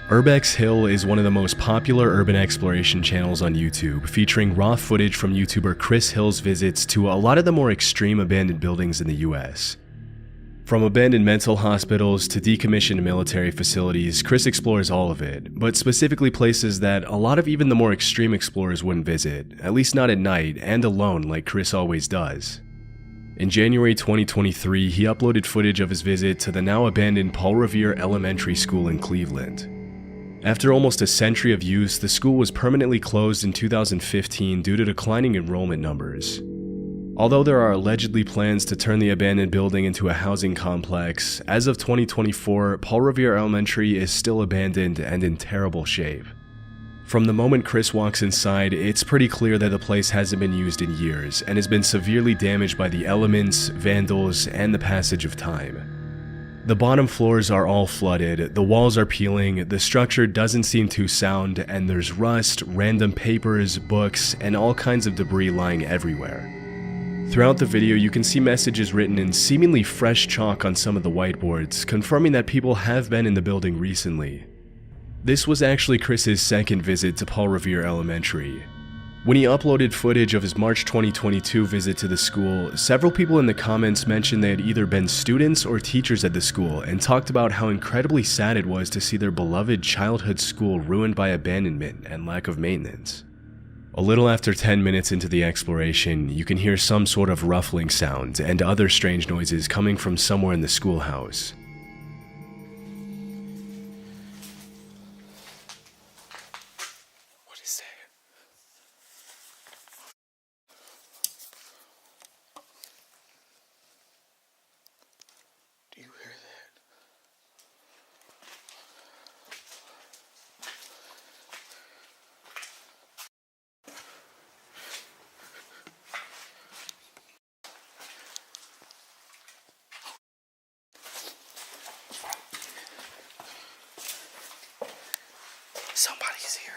Urbex Hill is one of the most popular urban exploration channels on YouTube, featuring raw footage from YouTuber Chris Hill's visits to a lot of the more extreme abandoned buildings in the US. From abandoned mental hospitals to decommissioned military facilities, Chris explores all of it, but specifically places that a lot of even the more extreme explorers wouldn't visit, at least not at night and alone like Chris always does. In January 2023, he uploaded footage of his visit to the now abandoned Paul Revere Elementary School in Cleveland. After almost a century of use, the school was permanently closed in 2015 due to declining enrollment numbers. Although there are allegedly plans to turn the abandoned building into a housing complex, as of 2024, Paul Revere Elementary is still abandoned and in terrible shape. From the moment Chris walks inside, it's pretty clear that the place hasn't been used in years and has been severely damaged by the elements, vandals, and the passage of time. The bottom floors are all flooded, the walls are peeling, the structure doesn't seem too sound, and there's rust, random papers, books, and all kinds of debris lying everywhere. Throughout the video, you can see messages written in seemingly fresh chalk on some of the whiteboards, confirming that people have been in the building recently. This was actually Chris's second visit to Paul Revere Elementary. When he uploaded footage of his March 2022 visit to the school, several people in the comments mentioned they had either been students or teachers at the school and talked about how incredibly sad it was to see their beloved childhood school ruined by abandonment and lack of maintenance. A little after 10 minutes into the exploration, you can hear some sort of ruffling sound and other strange noises coming from somewhere in the schoolhouse. What is that? Do you hear that? Somebody's here.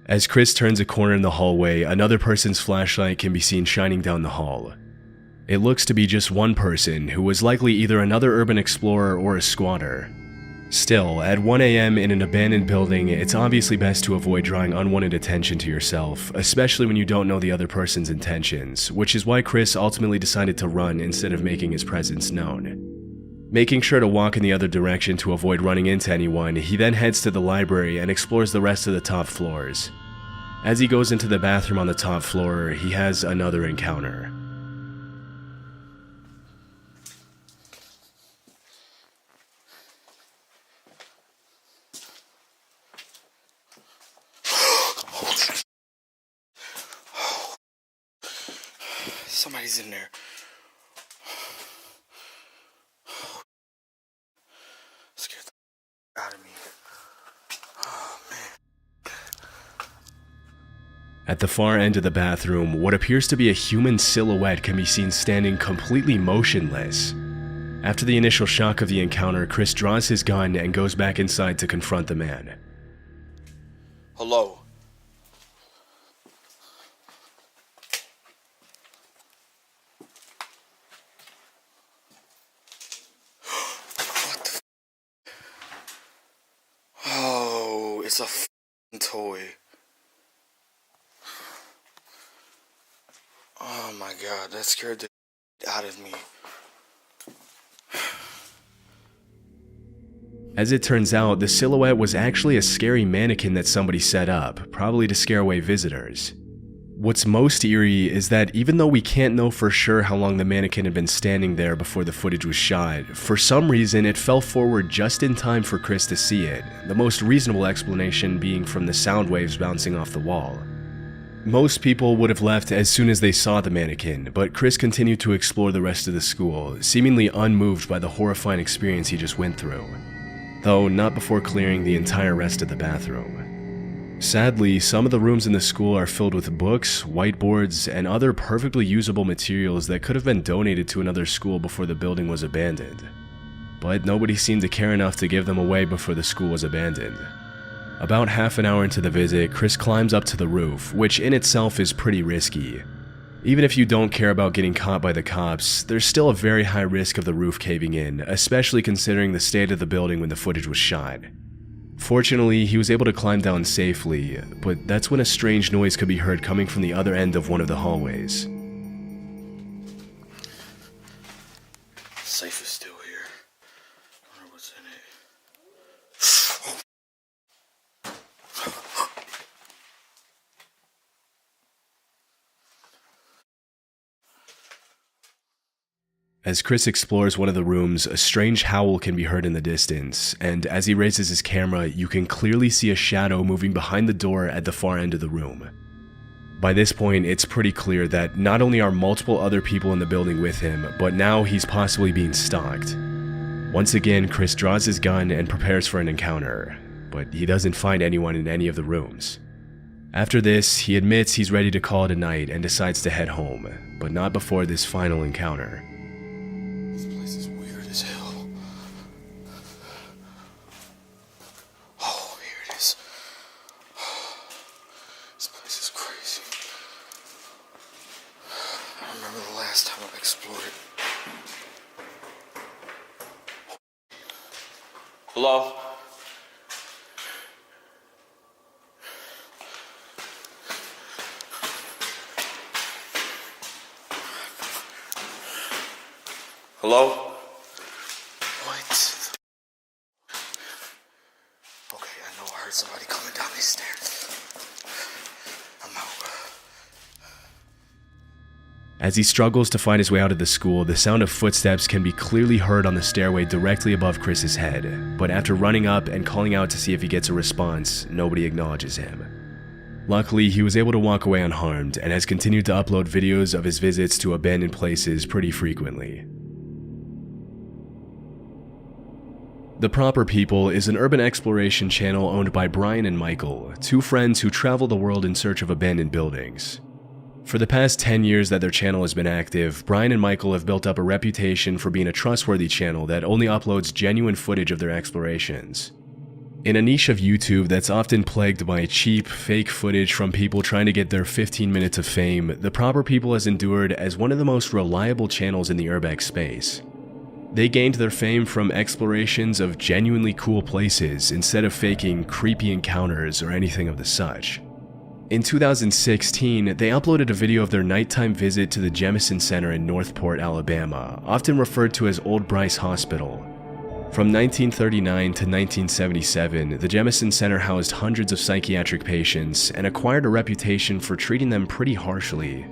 As Chris turns a corner in the hallway, another person's flashlight can be seen shining down the hall. It looks to be just one person, who was likely either another urban explorer or a squatter. Still, at 1 a.m. in an abandoned building, it's obviously best to avoid drawing unwanted attention to yourself, especially when you don't know the other person's intentions, which is why Chris ultimately decided to run instead of making his presence known. Making sure to walk in the other direction to avoid running into anyone, he then heads to the library and explores the rest of the top floors. As he goes into the bathroom on the top floor, he has another encounter. Somebody's in there. Scared the out of me. Oh, man. At the far end of the bathroom, what appears to be a human silhouette can be seen standing completely motionless. After the initial shock of the encounter, Chris draws his gun and goes back inside to confront the man. Hello. What the Oh, it's a f***ing toy. Oh my god, that scared the out of me. As it turns out, the silhouette was actually a scary mannequin that somebody set up, probably to scare away visitors. What's most eerie is that even though we can't know for sure how long the mannequin had been standing there before the footage was shot, for some reason it fell forward just in time for Chris to see it, the most reasonable explanation being from the sound waves bouncing off the wall. Most people would have left as soon as they saw the mannequin, but Chris continued to explore the rest of the school, seemingly unmoved by the horrifying experience he just went through. Though not before clearing the entire rest of the bathroom. Sadly, some of the rooms in the school are filled with books, whiteboards, and other perfectly usable materials that could have been donated to another school before the building was abandoned. But nobody seemed to care enough to give them away before the school was abandoned. About half an hour into the visit, Chris climbs up to the roof, which in itself is pretty risky. Even if you don't care about getting caught by the cops, there's still a very high risk of the roof caving in, especially considering the state of the building when the footage was shot. Fortunately, he was able to climb down safely, but that's when a strange noise could be heard coming from the other end of one of the hallways. Safe is still here. I wonder what's in it. As Chris explores one of the rooms, a strange howl can be heard in the distance, and as he raises his camera, you can clearly see a shadow moving behind the door at the far end of the room. By this point, it's pretty clear that not only are multiple other people in the building with him, but now he's possibly being stalked. Once again, Chris draws his gun and prepares for an encounter, but he doesn't find anyone in any of the rooms. After this, he admits he's ready to call it a night and decides to head home, but not before this final encounter. This place is weird as hell. Oh, here it is. This place is crazy. I remember the last time I explored it. Hello? Hello? What? Okay, I know I heard somebody coming down these stairs. I'm out. As he struggles to find his way out of the school, the sound of footsteps can be clearly heard on the stairway directly above Chris's head, but after running up and calling out to see if he gets a response, nobody acknowledges him. Luckily, he was able to walk away unharmed and has continued to upload videos of his visits to abandoned places pretty frequently. The Proper People is an urban exploration channel owned by Brian and Michael, two friends who travel the world in search of abandoned buildings. For the past 10 years that their channel has been active, Brian and Michael have built up a reputation for being a trustworthy channel that only uploads genuine footage of their explorations. In a niche of YouTube that's often plagued by cheap, fake footage from people trying to get their 15 minutes of fame, The Proper People has endured as one of the most reliable channels in the urbex space. They gained their fame from explorations of genuinely cool places instead of faking creepy encounters or anything of the such. In 2016, they uploaded a video of their nighttime visit to the Jemison Center in Northport, Alabama, often referred to as Old Bryce Hospital. From 1939 to 1977, the Jemison Center housed hundreds of psychiatric patients and acquired a reputation for treating them pretty harshly.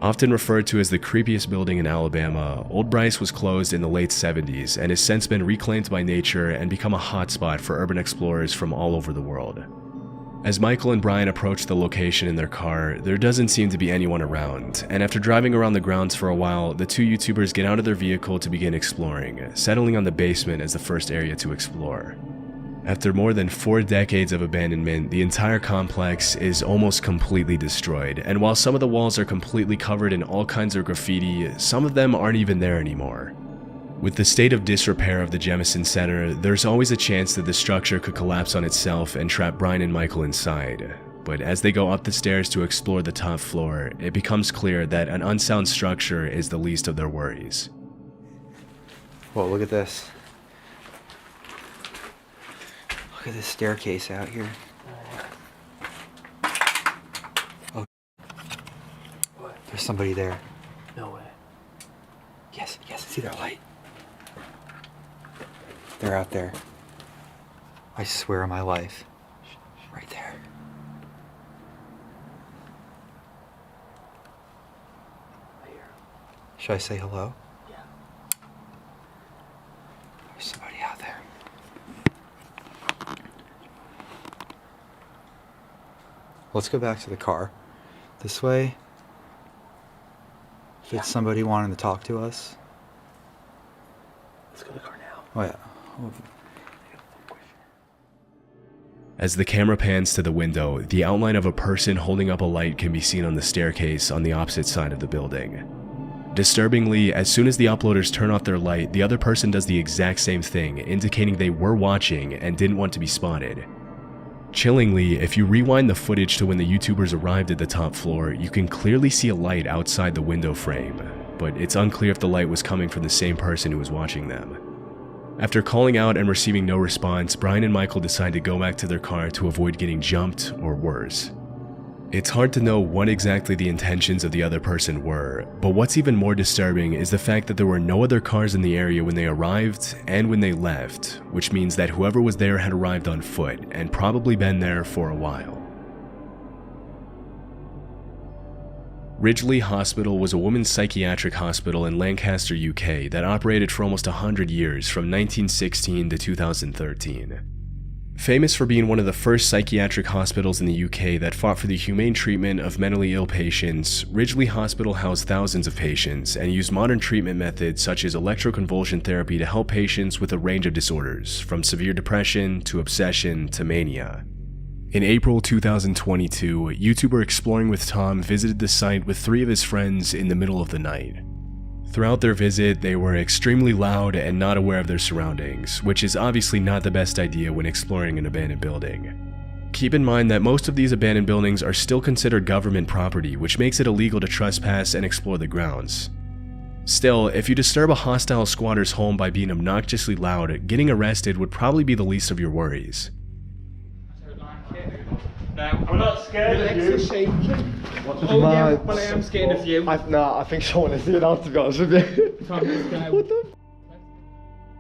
Often referred to as the creepiest building in Alabama, Old Bryce was closed in the late 70s and has since been reclaimed by nature and become a hotspot for urban explorers from all over the world. As Michael and Brian approach the location in their car, there doesn't seem to be anyone around, and after driving around the grounds for a while, the two YouTubers get out of their vehicle to begin exploring, settling on the basement as the first area to explore. After more than 4 decades of abandonment, the entire complex is almost completely destroyed, and while some of the walls are completely covered in all kinds of graffiti, some of them aren't even there anymore. With the state of disrepair of the Jemison Center, there's always a chance that the structure could collapse on itself and trap Brian and Michael inside. But as they go up the stairs to explore the top floor, it becomes clear that an unsound structure is the least of their worries. Whoa, look at this. Look at this staircase out here. Oh, What? there's somebody there. No way. Yes, I see their light. They're out there. I swear on my life. Right there. I hear him. Should I say hello? Yeah. There's somebody out there. Let's go back to the car. This way. If it's somebody wanting to talk to us. Let's go to the car now. Oh yeah. As the camera pans to the window, the outline of a person holding up a light can be seen on the staircase on the opposite side of the building. Disturbingly, as soon as the uploaders turn off their light, the other person does the exact same thing, indicating they were watching and didn't want to be spotted. Chillingly, if you rewind the footage to when the YouTubers arrived at the top floor, you can clearly see a light outside the window frame, but it's unclear if the light was coming from the same person who was watching them. After calling out and receiving no response, Brian and Michael decide to go back to their car to avoid getting jumped or worse. It's hard to know what exactly the intentions of the other person were, but what's even more disturbing is the fact that there were no other cars in the area when they arrived and when they left, which means that whoever was there had arrived on foot and probably been there for a while. Ridgely Hospital was a women's psychiatric hospital in Lancaster, UK that operated for almost 100 years from 1916 to 2013. Famous for being one of the first psychiatric hospitals in the UK that fought for the humane treatment of mentally ill patients, Ridgely Hospital housed thousands of patients and used modern treatment methods such as electroconvulsion therapy to help patients with a range of disorders, from severe depression to obsession to mania. In April 2022, YouTuber Exploring with Tom visited the site with 3 of his friends in the middle of the night. Throughout their visit, they were extremely loud and not aware of their surroundings, which is obviously not the best idea when exploring an abandoned building. Keep in mind that most of these abandoned buildings are still considered government property, which makes it illegal to trespass and explore the grounds. Still, if you disturb a hostile squatter's home by being obnoxiously loud, getting arrested would probably be the least of your worries. Now, I'm not scared of you. shaking. Oh yeah, well I am scared of you. I think someone is here now, to be honest with you. Tom, let's go.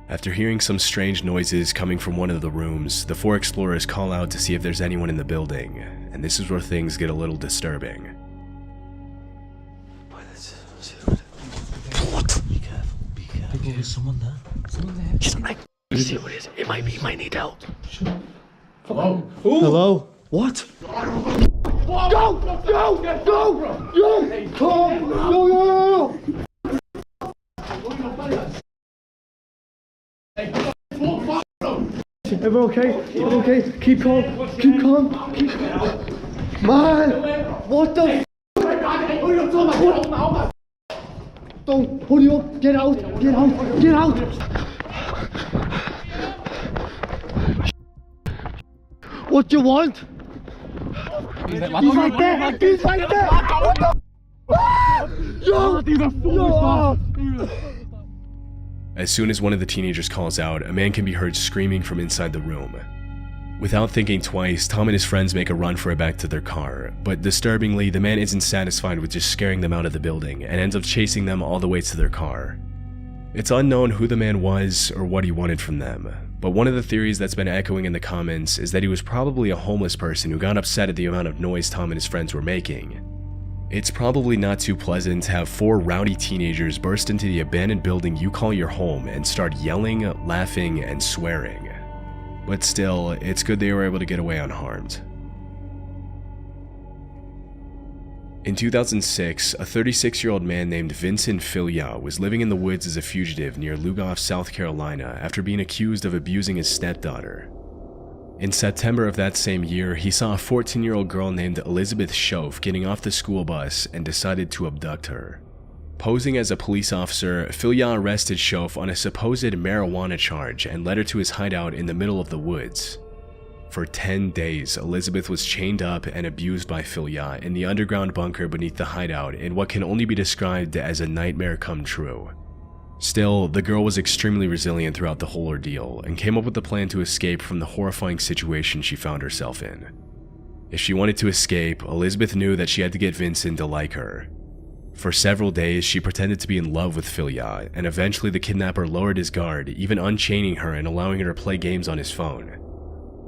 After hearing some strange noises coming from one of the rooms, the 4 explorers call out to see if there's anyone in the building, and this is where things get a little disturbing. Be careful. There's someone there. You see what it is? It might be, might need help. Hello? Hello? What? Go! Go! Go! Yo! Come! Yo! Everyone okay? Everyone okay? Keep calm. Keep calm. Keep calm. Man! What the f***? Don't hurry up. Get out. Get out. Get out. What do you want? He's right there! He's right there! What the Yo! As soon as one of the teenagers calls out, a man can be heard screaming from inside the room. Without thinking twice, Tom and his friends make a run for it back to their car, but disturbingly, the man isn't satisfied with just scaring them out of the building and ends up chasing them all the way to their car. It's unknown who the man was or what he wanted from them, but one of the theories that's been echoing in the comments is that he was probably a homeless person who got upset at the amount of noise Tom and his friends were making. It's probably not too pleasant to have 4 rowdy teenagers burst into the abandoned building you call your home and start yelling, laughing, and swearing. But still, it's good they were able to get away unharmed. In 2006, a 36-year-old man named Vincent Filya was living in the woods as a fugitive near Lugoff, South Carolina after being accused of abusing his stepdaughter. In September of that same year, he saw a 14-year-old girl named Elizabeth Schoaf getting off the school bus and decided to abduct her. Posing as a police officer, Filya arrested Schoaf on a supposed marijuana charge and led her to his hideout in the middle of the woods. For 10 days, Elizabeth was chained up and abused by Filya in the underground bunker beneath the hideout in what can only be described as a nightmare come true. Still, the girl was extremely resilient throughout the whole ordeal and came up with a plan to escape from the horrifying situation she found herself in. If she wanted to escape, Elizabeth knew that she had to get Vincent to like her. For several days, she pretended to be in love with Filya, and eventually the kidnapper lowered his guard, even unchaining her and allowing her to play games on his phone.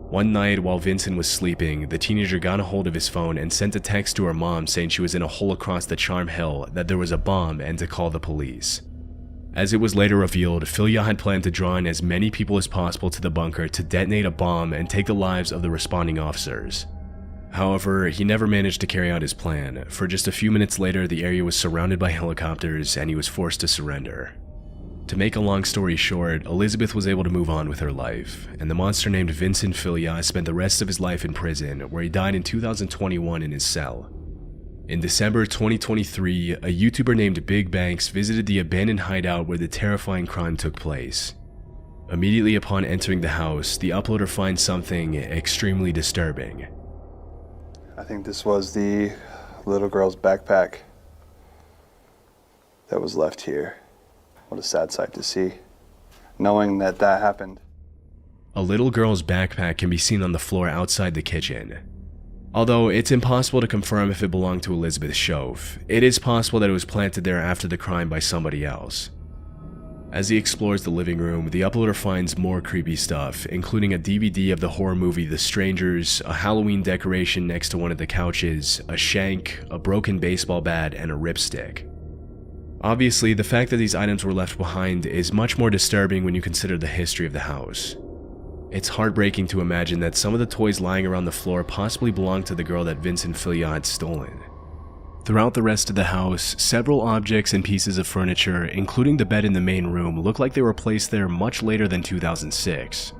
One night, while Vincent was sleeping, the teenager got a hold of his phone and sent a text to her mom saying she was in a hole across the Charm Hill, that there was a bomb, and to call the police. As it was later revealed, Filya had planned to draw in as many people as possible to the bunker to detonate a bomb and take the lives of the responding officers. However, he never managed to carry out his plan, for just a few minutes later the area was surrounded by helicopters and he was forced to surrender. To make a long story short, Elizabeth was able to move on with her life, and the monster named Vincent Filya spent the rest of his life in prison, where he died in 2021 in his cell. In December 2023, a YouTuber named Big Banks visited the abandoned hideout where the terrifying crime took place. Immediately upon entering the house, the uploader finds something extremely disturbing. I think this was the little girl's backpack that was left here. What a sad sight to see, knowing that that happened. A little girl's backpack can be seen on the floor outside the kitchen. Although it's impossible to confirm if it belonged to Elizabeth Shove, it is possible that it was planted there after the crime by somebody else. As he explores the living room, the uploader finds more creepy stuff, including a DVD of the horror movie The Strangers, a Halloween decoration next to one of the couches, a shank, a broken baseball bat, and a ripstick. Obviously, the fact that these items were left behind is much more disturbing when you consider the history of the house. It's heartbreaking to imagine that some of the toys lying around the floor possibly belonged to the girl that Vincent Filiat had stolen. Throughout the rest of the house, several objects and pieces of furniture, including the bed in the main room, look like they were placed there much later than 2006.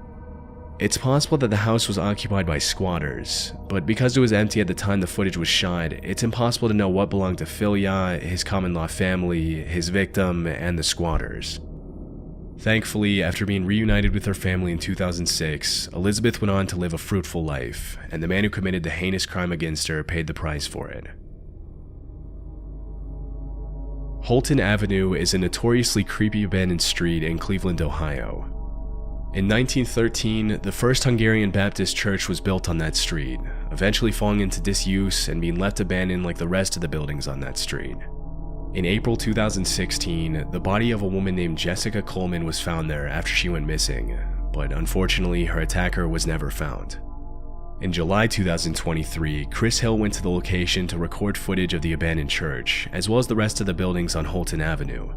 It's possible that the house was occupied by squatters, but because it was empty at the time the footage was shot, it's impossible to know what belonged to Filiat, his common-law family, his victim, and the squatters. Thankfully, after being reunited with her family in 2006, Elizabeth went on to live a fruitful life, and the man who committed the heinous crime against her paid the price for it. Holton Avenue is a notoriously creepy abandoned street in Cleveland, Ohio. In 1913, the first Hungarian Baptist church was built on that street, eventually falling into disuse and being left abandoned like the rest of the buildings on that street. In April 2016, the body of a woman named Jessica Coleman was found there after she went missing, but unfortunately her attacker was never found. In July 2023, Chris Hill went to the location to record footage of the abandoned church, as well as the rest of the buildings on Holton Avenue.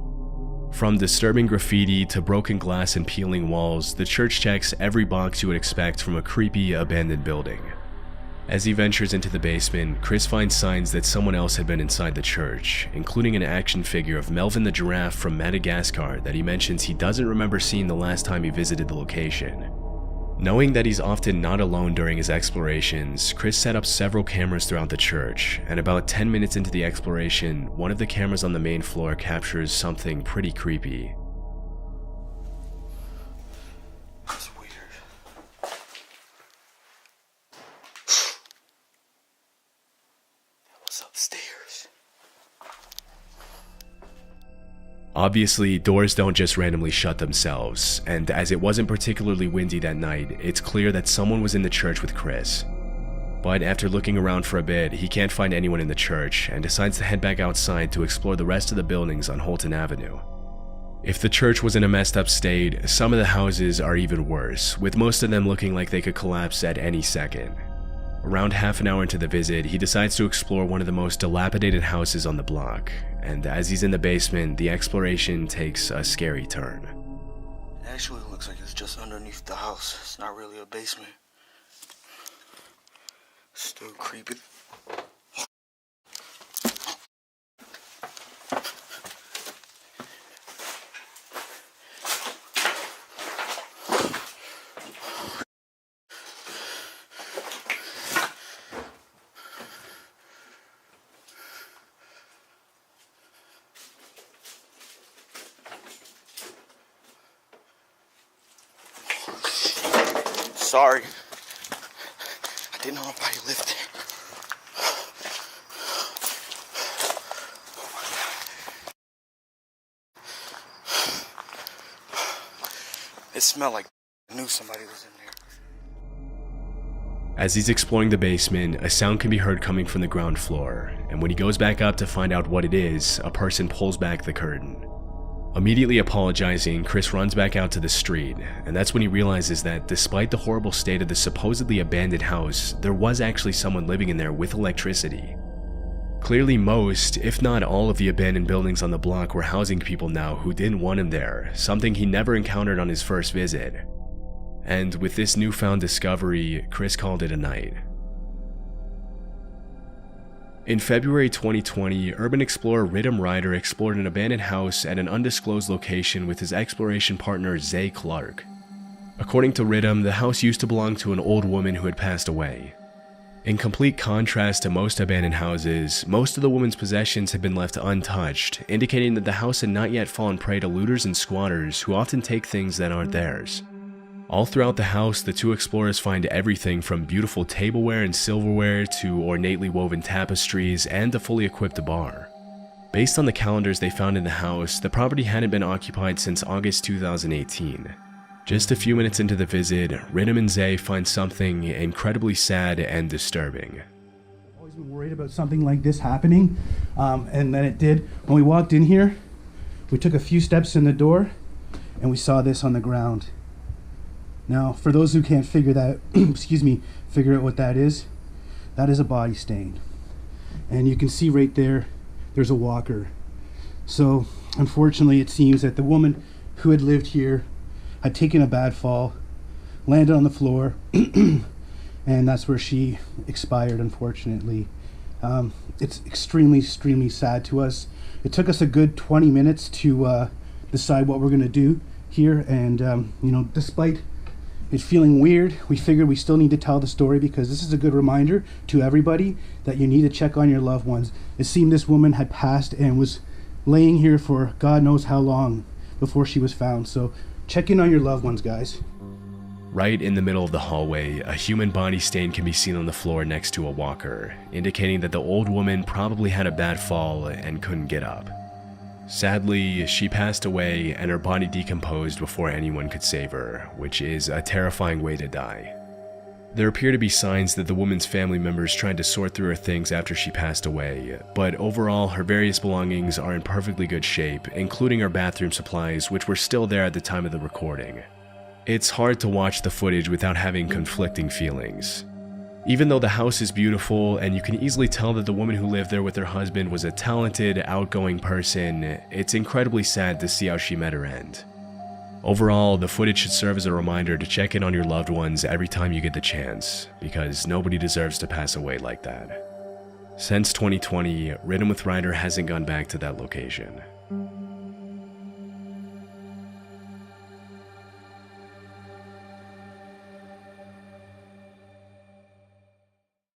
From disturbing graffiti to broken glass and peeling walls, the church checks every box you would expect from a creepy, abandoned building. As he ventures into the basement, Chris finds signs that someone else had been inside the church, including an action figure of Melvin the giraffe from Madagascar that he mentions he doesn't remember seeing the last time he visited the location. Knowing that he's often not alone during his explorations, Chris set up several cameras throughout the church, and about 10 minutes into the exploration, one of the cameras on the main floor captures something pretty creepy. That's weird. That was upstairs. Obviously, doors don't just randomly shut themselves, and as it wasn't particularly windy that night, it's clear that someone was in the church with Chris. But after looking around for a bit, he can't find anyone in the church and decides to head back outside to explore the rest of the buildings on Holton Avenue. If the church was in a messed up state, some of the houses are even worse, with most of them looking like they could collapse at any second. Around half an hour into the visit, he decides to explore one of the most dilapidated houses on the block, and as he's in the basement, the exploration takes a scary turn. It actually looks like it's just underneath the house. It's not really a basement. Still creepy. Sorry. I didn't know nobody lived there. It smelled like I knew somebody was in there. As he's exploring the basement, a sound can be heard coming from the ground floor, and when he goes back up to find out what it is, a person pulls back the curtain. Immediately apologizing, Chris runs back out to the street, and that's when he realizes that despite the horrible state of the supposedly abandoned house, there was actually someone living in there with electricity. Clearly most, if not all of the abandoned buildings on the block were housing people now who didn't want him there, something he never encountered on his first visit. And with this newfound discovery, Chris called it a night. In February 2020, urban explorer Ridham Ryder explored an abandoned house at an undisclosed location with his exploration partner Zay Clark. According to Ridham, the house used to belong to an old woman who had passed away. In complete contrast to most abandoned houses, most of the woman's possessions had been left untouched, indicating that the house had not yet fallen prey to looters and squatters who often take things that aren't theirs. All throughout the house, the two explorers find everything from beautiful tableware and silverware to ornately woven tapestries and a fully equipped bar. Based on the calendars they found in the house, the property hadn't been occupied since August 2018. Just a few minutes into the visit, Ridham and Zay find something incredibly sad and disturbing. Always been worried about something like this happening, and then it did. When we walked in here, we took a few steps in the door, and we saw this on the ground. Now, for those who can't figure that, figure out what that is a body stain. And you can see right there, there's a walker. So, unfortunately, it seems that the woman who had lived here had taken a bad fall, landed on the floor, and that's where she expired, unfortunately. It's extremely sad to us. It took us a good 20 minutes to decide what we're gonna do here, and despite it feeling weird, we figured we still need to tell the story because this is a good reminder to everybody that you need to check on your loved ones. It seemed this woman had passed and was laying here for God knows how long before she was found. So check in on your loved ones, guys. Right in the middle of the hallway, a human body stain can be seen on the floor next to a walker, indicating that the old woman probably had a bad fall and couldn't get up. Sadly, she passed away and her body decomposed before anyone could save her, which is a terrifying way to die. There appear to be signs that the woman's family members tried to sort through her things after she passed away, but overall her various belongings are in perfectly good shape, including her bathroom supplies, which were still there at the time of the recording. It's hard to watch the footage without having conflicting feelings. Even though the house is beautiful and you can easily tell that the woman who lived there with her husband was a talented, outgoing person, it's incredibly sad to see how she met her end. Overall, the footage should serve as a reminder to check in on your loved ones every time you get the chance, because nobody deserves to pass away like that. Since 2020, Ridham with Ryder hasn't gone back to that location.